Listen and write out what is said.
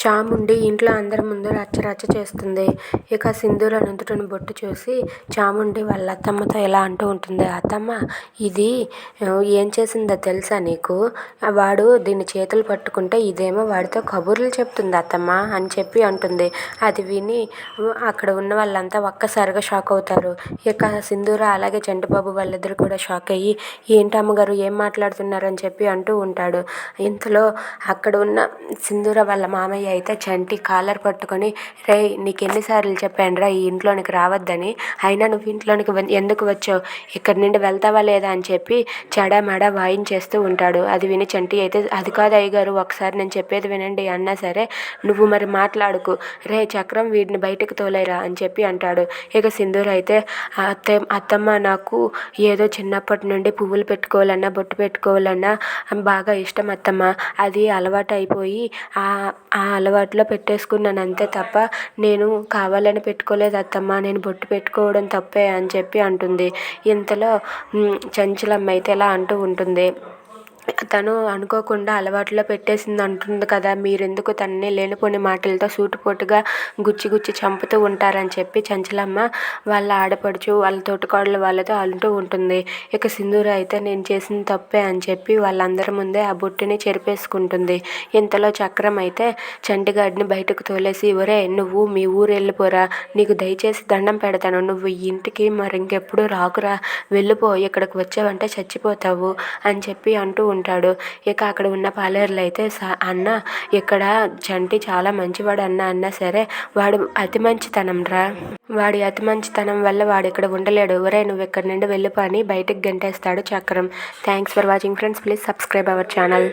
చాముండి ఇంట్లో అందరి ముందు రచ్చ చేస్తుంది. ఇక సింధూర నుదుటిన బొట్టు చూసి చాముండి వాళ్ళ అత్తమ్మతో ఇలా అంటూ ఉంటుంది. అత్తమ్మ, ఇది ఏం చేసిందో తెలుసా నీకు? వాడు దీన్ని చేతులు పట్టుకుంటే ఇదేమో వాడితో కబుర్లు చెప్తుంది అత్తమ్మ అని చెప్పి అంటుంది. అది విని అక్కడ ఉన్న వాళ్ళంతా ఒక్కసారిగా షాక్ అవుతారు. ఇక సింధూర అలాగే చంటిబాబు వాళ్ళిద్దరు కూడా షాక్ అయ్యి ఏంటమ్మగారు ఏం మాట్లాడుతున్నారు అని చెప్పి అంటూ ఉంటాడు. ఇంతలో అక్కడ ఉన్న సింధూర వాళ్ళ మామయ్య అయితే చంటి కాలర్ పట్టుకొని, రేయ్ నీకు ఎన్నిసార్లు చెప్పానురా ఈ ఇంట్లోనికి రావద్దని, అయినా నువ్వు ఇంట్లోనికి ఎందుకు వచ్చావు, ఇక్కడి నుండి వెళ్తావా లేదా అని చెప్పి చెడామెడా వాయించేస్తూ ఉంటాడు. అది విని చంటి అయితే అది కాదు అయ్యగారు, ఒకసారి నేను చెప్పేది వినండి అన్నా సరే నువ్వు మరి మాట్లాడుకు, రే చక్రం వీడిని బయటకు తోలేరా అని చెప్పి అంటాడు. ఇక సింధూర అయితే అత్తమ్మ నాకు ఏదో చిన్నప్పటి నుండి పువ్వులు పెట్టుకోవాలన్నా బొట్టు పెట్టుకోవాలన్నా బాగా ఇష్టం అత్తమ్మ, అది అలవాటు అయిపోయి ఆ అలవాట్లో పెట్టేసుకున్నాను అంతే తప్ప నేను కావాలని పెట్టుకోలేదు అత్తమ్మ, నేను బొట్టు పెట్టుకోవడం తప్పే అని చెప్పి అంటుంది. ఇంతలో చంచలమ్మ అయితే ఎలా అంటూ ఉంటుంది, తను అనుకోకుండా అలవాట్లో పెట్టేసింది అంటుంది కదా, మీరెందుకు తనని లేనిపోని మాటలతో సూటిపోటుగా గుచ్చి చంపుతూ ఉంటారని చెప్పి చంచలమ్మ వాళ్ళ ఆడపడుచు వాళ్ళ తోటికోడలు వాళ్ళతో అంటూ ఉంటుంది. ఇక సింధూర అయితే నేను చేసిన తప్పే అని చెప్పి వాళ్ళందరి ముందే ఆ బొట్టుని చెరిపేసుకుంటుంది. ఇంతలో చక్రం అయితే చంటిగాడిని బయటకు తోలేసి, ఒరే నువ్వు మీ ఊరు వెళ్ళిపోరా, నీకు దయచేసి దండం పెడతాను, నువ్వు ఈ ఇంటికి మరింకెప్పుడు రాకురా, వెళ్ళిపో, ఇక్కడికి వచ్చావంటే చచ్చిపోతావు అని చెప్పి అంటూ ఉంటాడు. ఇక అక్కడ ఉన్న పాలేరులు అయితే అన్న ఇక్కడ చంటి చాలా మంచివాడు అన్నా సరే వాడు అతి మంచితనం రా, వాడి అతి మంచితనం వల్ల వాడు ఇక్కడ ఉండలేడు, ఒరే నువ్వు ఇక్కడ నుండి వెళ్ళిపో అని బయటకు గంటేస్తాడు చక్రం. Thanks for watching friends, please subscribe our channel.